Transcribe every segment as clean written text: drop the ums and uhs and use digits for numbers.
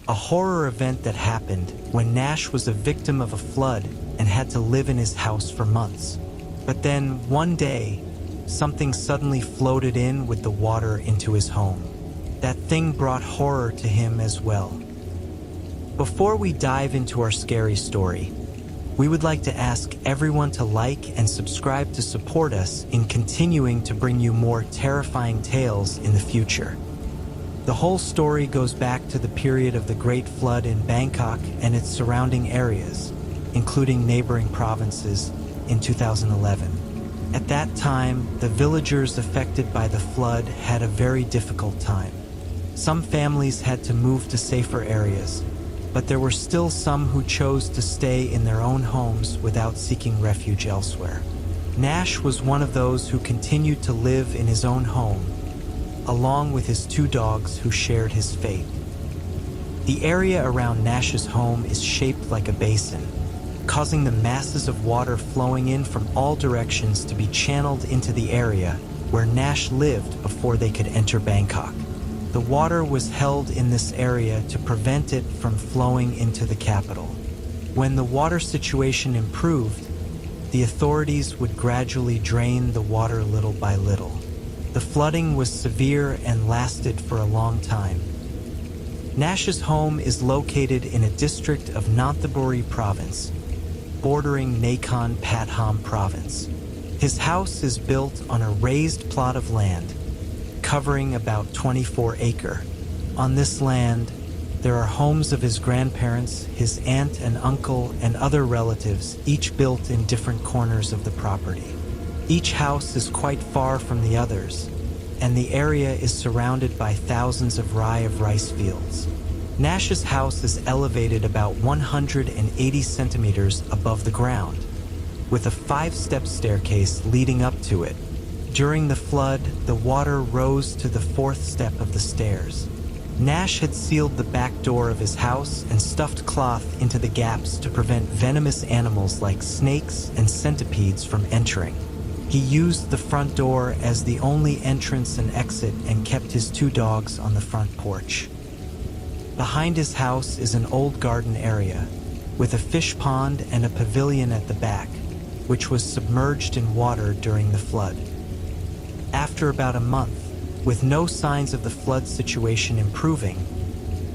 a horror event that happened when Nash was a victim of a flood and had to live in his house for months. But then, one day, something suddenly floated in with the water into his home. That thing brought horror to him as well. Before we dive into our scary story, we would like to ask everyone to like and subscribe to support us in continuing to bring you more terrifying tales in the future. The whole story goes back to the period of the Great Flood in Bangkok and its surrounding areas, including neighboring provinces, in 2011. At that time, the villagers affected by the flood had a very difficult time. Some families had to move to safer areas, but there were still some who chose to stay in their own homes without seeking refuge elsewhere. Nash was one of those who continued to live in his own home, along with his 2 dogs who shared his fate. The area around Nash's home is shaped like a basin, causing the masses of water flowing in from all directions to be channeled into the area where Nash lived before they could enter Bangkok. The water was held in this area to prevent it from flowing into the capital. When the water situation improved, the authorities would gradually drain the water little by little. The flooding was severe and lasted for a long time. Nash's home is located in a district of Nonthaburi province, bordering Nakhon Pathom province. His house is built on a raised plot of land, covering about 24 acres. On this land, there are homes of his grandparents, his aunt and uncle, and other relatives, each built in different corners of the property. Each house is quite far from the others, and the area is surrounded by thousands of rice fields. Nash's house is elevated about 180 centimeters above the ground, with a 5-step staircase leading up to it. During the flood, the water rose to the 4th step of the stairs. Nash had sealed the back door of his house and stuffed cloth into the gaps to prevent venomous animals like snakes and centipedes from entering. He used the front door as the only entrance and exit and kept his 2 dogs on the front porch. Behind his house is an old garden area, with a fish pond and a pavilion at the back, which was submerged in water during the flood. After about a month, with no signs of the flood situation improving,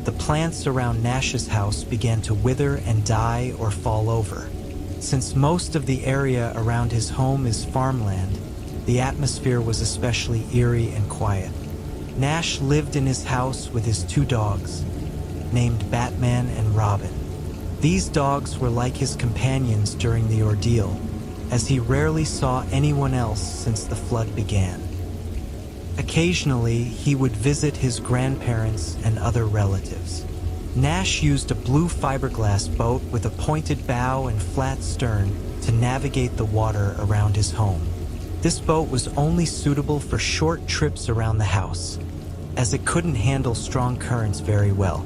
the plants around Nash's house began to wither and die or fall over. Since most of the area around his home is farmland, the atmosphere was especially eerie and quiet. Nash lived in his house with his 2 dogs, named Batman and Robin. These dogs were like his companions during the ordeal, as he rarely saw anyone else since the flood began. Occasionally, he would visit his grandparents and other relatives. Nash used a blue fiberglass boat with a pointed bow and flat stern to navigate the water around his home. This boat was only suitable for short trips around the house, as it couldn't handle strong currents very well.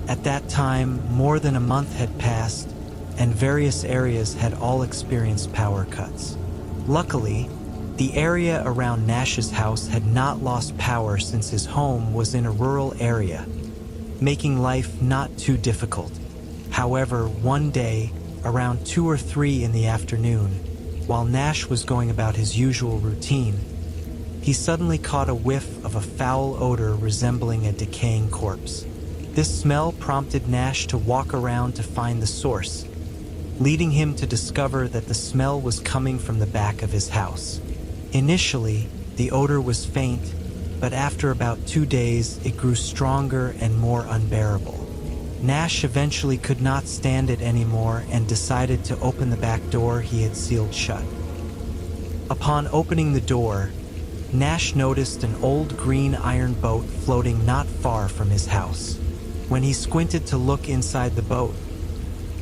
At that time, more than a month had passed, and various areas had all experienced power cuts. Luckily, the area around Nash's house had not lost power since his home was in a rural area, making life not too difficult. However, one day, around 2 or 3 in the afternoon, while Nash was going about his usual routine, he suddenly caught a whiff of a foul odor resembling a decaying corpse. This smell prompted Nash to walk around to find the source, leading him to discover that the smell was coming from the back of his house. Initially, the odor was faint, but after about 2 days, it grew stronger and more unbearable. Nash eventually could not stand it anymore and decided to open the back door he had sealed shut. Upon opening the door, Nash noticed an old green iron boat floating not far from his house. When he squinted to look inside the boat,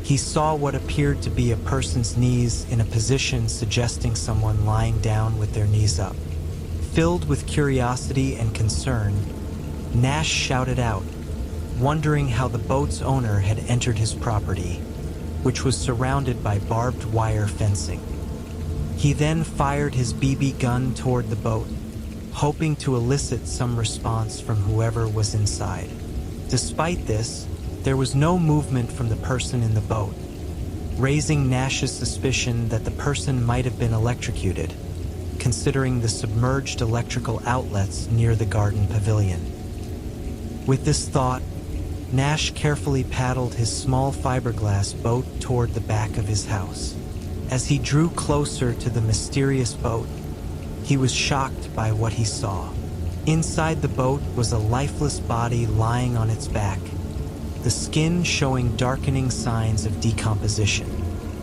he saw what appeared to be a person's knees in a position suggesting someone lying down with their knees up. Filled with curiosity and concern, Nash shouted out, wondering how the boat's owner had entered his property, which was surrounded by barbed wire fencing. He then fired his BB gun toward the boat, hoping to elicit some response from whoever was inside. Despite this, there was no movement from the person in the boat, raising Nash's suspicion that the person might have been electrocuted, considering the submerged electrical outlets near the garden pavilion. With this thought, Nash carefully paddled his small fiberglass boat toward the back of his house. As he drew closer to the mysterious boat, he was shocked by what he saw. Inside the boat was a lifeless body lying on its back, the skin showing darkening signs of decomposition.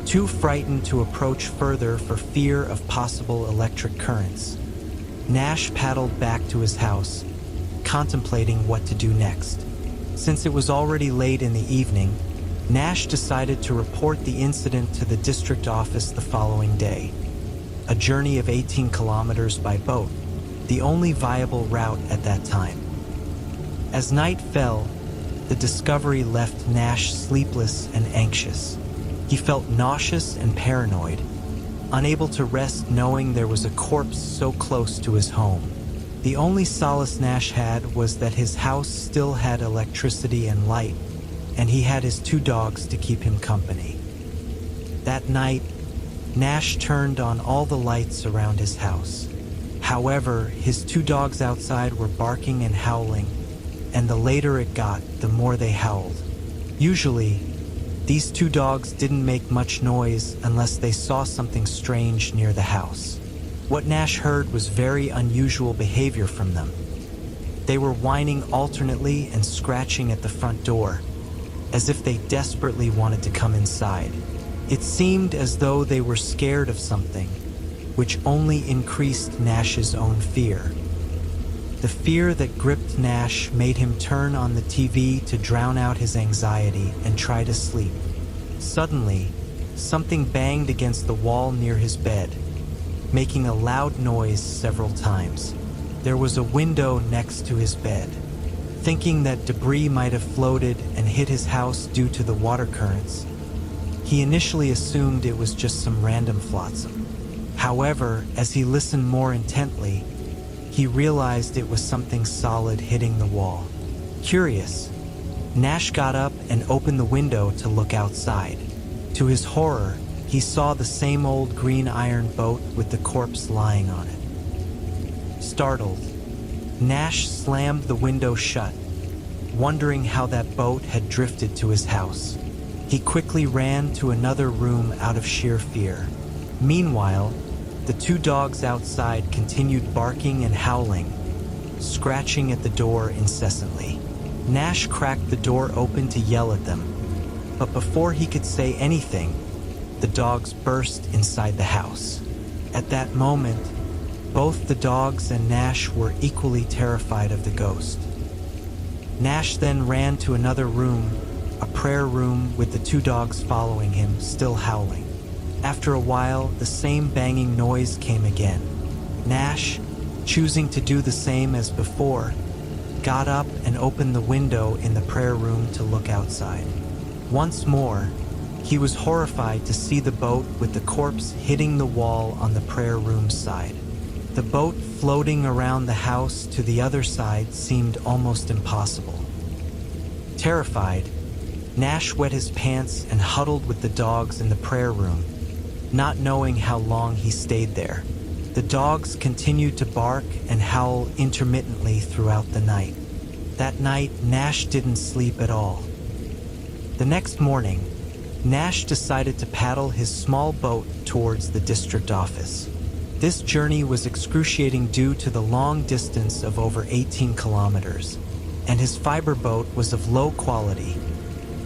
Too frightened to approach further for fear of possible electric currents, Nash paddled back to his house, contemplating what to do next. Since it was already late in the evening, Nash decided to report the incident to the district office the following day. A journey of 18 kilometers by boat, the only viable route at that time. As night fell, the discovery left Nash sleepless and anxious. He felt nauseous and paranoid, unable to rest knowing there was a corpse so close to his home. The only solace Nash had was that his house still had electricity and light, and he had his 2 dogs to keep him company. That night, Nash turned on all the lights around his house. However, his 2 dogs outside were barking and howling, and the later it got, the more they howled. Usually, these 2 dogs didn't make much noise unless they saw something strange near the house. What Nash heard was very unusual behavior from them. They were whining alternately and scratching at the front door, as if they desperately wanted to come inside. It seemed as though they were scared of something, which only increased Nash's own fear. The fear that gripped Nash made him turn on the TV to drown out his anxiety and try to sleep. Suddenly, something banged against the wall near his bed, making a loud noise several times. There was a window next to his bed. Thinking that debris might have floated and hit his house due to the water currents, he initially assumed it was just some random flotsam. However, as he listened more intently, he realized it was something solid hitting the wall. Curious, Nash got up and opened the window to look outside. To his horror, he saw the same old green iron boat with the corpse lying on it. Startled, Nash slammed the window shut, wondering how that boat had drifted to his house. He quickly ran to another room out of sheer fear. Meanwhile, the 2 dogs outside continued barking and howling, scratching at the door incessantly. Nash cracked the door open to yell at them, but before he could say anything, the dogs burst inside the house. At that moment, both the dogs and Nash were equally terrified of the ghost. Nash then ran to another room, a prayer room with the 2 dogs following him, still howling. After a while, the same banging noise came again. Nash, choosing to do the same as before, got up and opened the window in the prayer room to look outside. Once more, he was horrified to see the boat with the corpse hitting the wall on the prayer room side. The boat floating around the house to the other side seemed almost impossible. Terrified, Nash wet his pants and huddled with the dogs in the prayer room, not knowing how long he stayed there. The dogs continued to bark and howl intermittently throughout the night. That night, Nash didn't sleep at all. The next morning, Nash decided to paddle his small boat towards the district office. This journey was excruciating due to the long distance of over 18 kilometers, and his fiber boat was of low quality,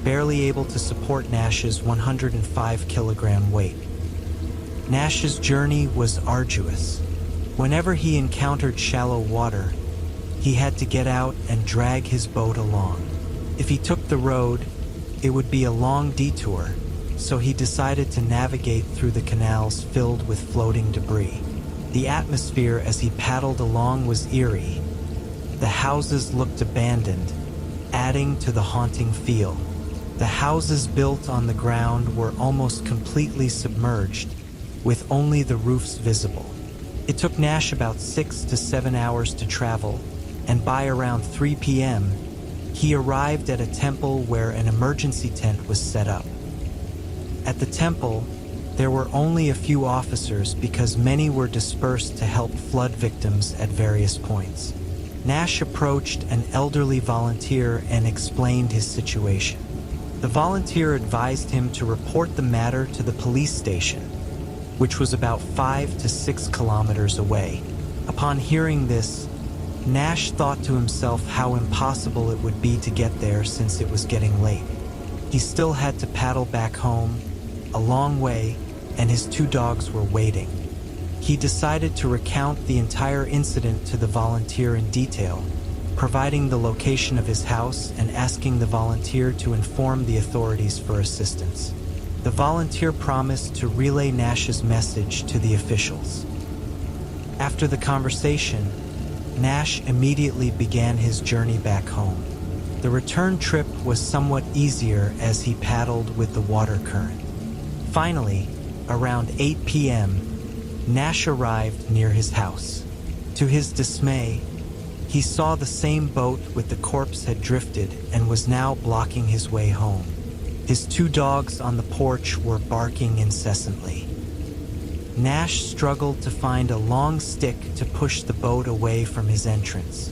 barely able to support Nash's 105-kilogram weight. Nash's journey was arduous. Whenever he encountered shallow water, he had to get out and drag his boat along. If he took the road, it would be a long detour, so he decided to navigate through the canals filled with floating debris. The atmosphere as he paddled along was eerie. The houses looked abandoned, adding to the haunting feel. The houses built on the ground were almost completely submerged, with only the roofs visible. It took Nash about 6 to 7 hours to travel, and by around 3 p.m., he arrived at a temple where an emergency tent was set up. At the temple, there were only a few officers because many were dispersed to help flood victims at various points. Nash approached an elderly volunteer and explained his situation. The volunteer advised him to report the matter to the police station, which was about 5 to 6 kilometers away. Upon hearing this, Nash thought to himself how impossible it would be to get there since it was getting late. He still had to paddle back home, a long way, and his 2 dogs were waiting. He decided to recount the entire incident to the volunteer in detail, providing the location of his house and asking the volunteer to inform the authorities for assistance. The volunteer promised to relay Nash's message to the officials. After the conversation, Nash immediately began his journey back home. The return trip was somewhat easier as he paddled with the water current. Finally, around 8 p.m., Nash arrived near his house. To his dismay, he saw the same boat with the corpse had drifted and was now blocking his way home. His 2 dogs on the porch were barking incessantly. Nash struggled to find a long stick to push the boat away from his entrance.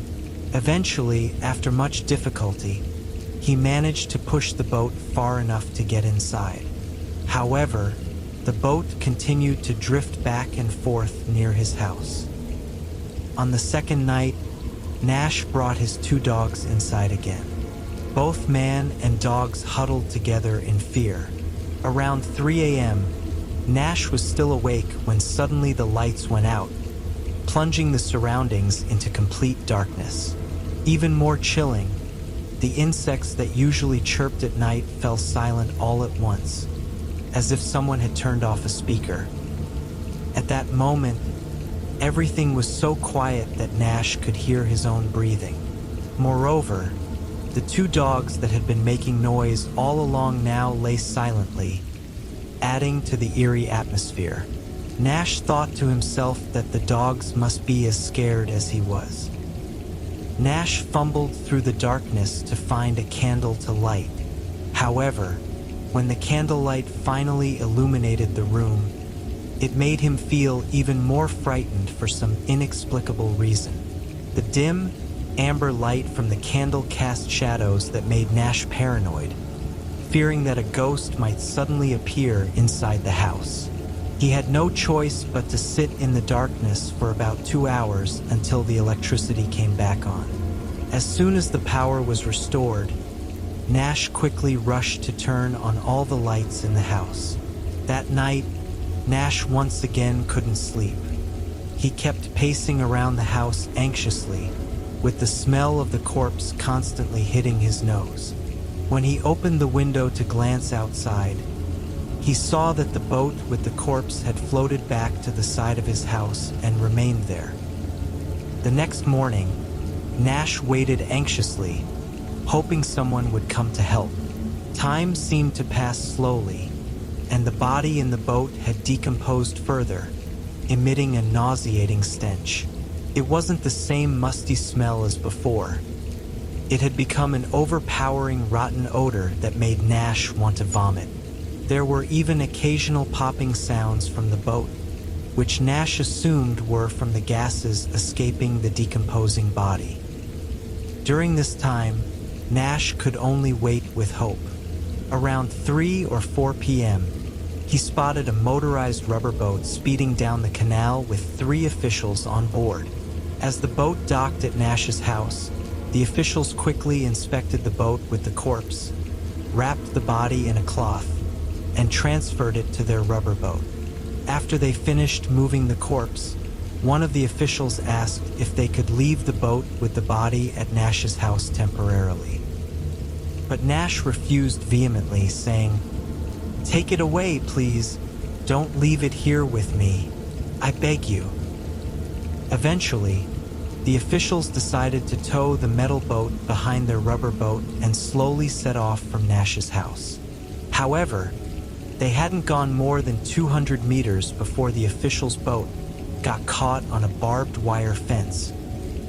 Eventually, after much difficulty, he managed to push the boat far enough to get inside. However, the boat continued to drift back and forth near his house. On the second night, Nash brought his 2 dogs inside again. Both man and dogs huddled together in fear. Around 3 a.m., Nash was still awake when suddenly the lights went out, plunging the surroundings into complete darkness. Even more chilling, the insects that usually chirped at night fell silent all at once, as if someone had turned off a speaker. At that moment, everything was so quiet that Nash could hear his own breathing. Moreover, the 2 dogs that had been making noise all along now lay silently, adding to the eerie atmosphere. Nash thought to himself that the dogs must be as scared as he was. Nash fumbled through the darkness to find a candle to light. However, when the candlelight finally illuminated the room, it made him feel even more frightened for some inexplicable reason. The dim, amber light from the candle cast shadows that made Nash paranoid, fearing that a ghost might suddenly appear inside the house. He had no choice but to sit in the darkness for about 2 hours until the electricity came back on. As soon as the power was restored, Nash quickly rushed to turn on all the lights in the house. That night, Nash once again couldn't sleep. He kept pacing around the house anxiously, with the smell of the corpse constantly hitting his nose. When he opened the window to glance outside, he saw that the boat with the corpse had floated back to the side of his house and remained there. The next morning, Nash waited anxiously, hoping someone would come to help. Time seemed to pass slowly, and the body in the boat had decomposed further, emitting a nauseating stench. It wasn't the same musty smell as before. It had become an overpowering rotten odor that made Nash want to vomit. There were even occasional popping sounds from the boat, which Nash assumed were from the gases escaping the decomposing body. During this time, Nash could only wait with hope. Around 3 or 4 p.m., he spotted a motorized rubber boat speeding down the canal with 3 officials on board. As the boat docked at Nash's house, the officials quickly inspected the boat with the corpse, wrapped the body in a cloth, and transferred it to their rubber boat. After they finished moving the corpse, one of the officials asked if they could leave the boat with the body at Nash's house temporarily. But Nash refused vehemently, saying, "Take it away, please. Don't leave it here with me. I beg you." Eventually, the officials decided to tow the metal boat behind their rubber boat and slowly set off from Nash's house. However, they hadn't gone more than 200 meters before the officials' boat got caught on a barbed wire fence,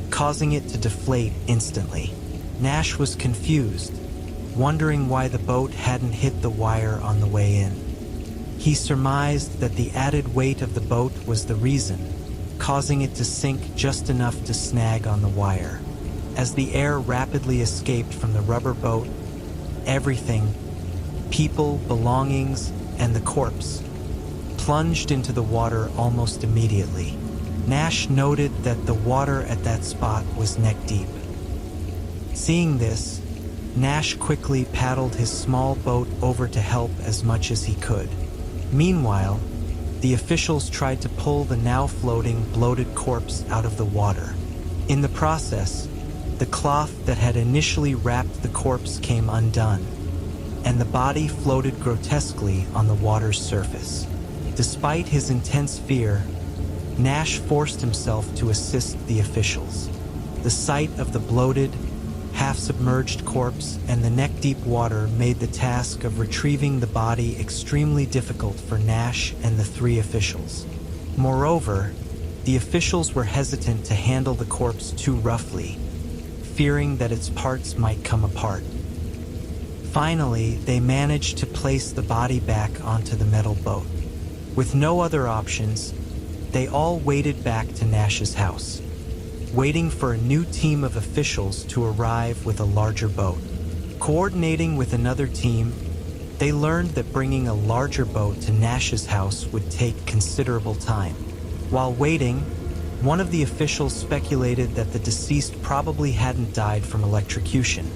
causing it to deflate instantly. Nash was confused, wondering why the boat hadn't hit the wire on the way in. He surmised that the added weight of the boat was the reason, causing it to sink just enough to snag on the wire. As the air rapidly escaped from the rubber boat, everything, people, belongings, and the corpse, plunged into the water almost immediately. Nash noted that the water at that spot was neck deep. Seeing this, Nash quickly paddled his small boat over to help as much as he could. Meanwhile, the officials tried to pull the now floating, bloated corpse out of the water. In the process, the cloth that had initially wrapped the corpse came undone, and the body floated grotesquely on the water's surface. Despite his intense fear, Nash forced himself to assist the officials. The sight of the bloated, half-submerged corpse and the neck-deep water made the task of retrieving the body extremely difficult for Nash and the three officials. Moreover, the officials were hesitant to handle the corpse too roughly, fearing that its parts might come apart. Finally, they managed to place the body back onto the metal boat. With no other options, they all waded back to Nash's house, waiting for a new team of officials to arrive with a larger boat. Coordinating with another team, they learned that bringing a larger boat to Nash's house would take considerable time. While waiting, one of the officials speculated that the deceased probably hadn't died from electrocution,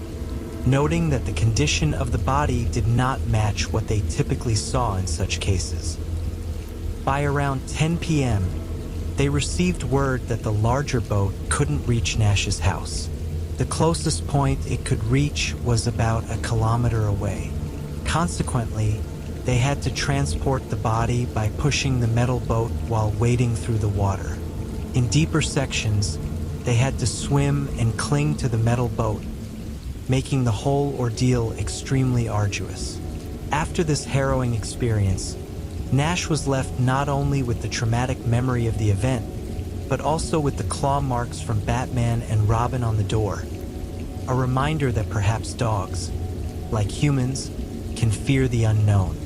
noting that the condition of the body did not match what they typically saw in such cases. By around 10 p.m., they received word that the larger boat couldn't reach Nash's house. The closest point it could reach was about a kilometer away. Consequently, they had to transport the body by pushing the metal boat while wading through the water. In deeper sections, they had to swim and cling to the metal boat, making the whole ordeal extremely arduous. After this harrowing experience, Nash was left not only with the traumatic memory of the event, but also with the claw marks from Batman and Robin on the door, a reminder that perhaps dogs, like humans, can fear the unknown.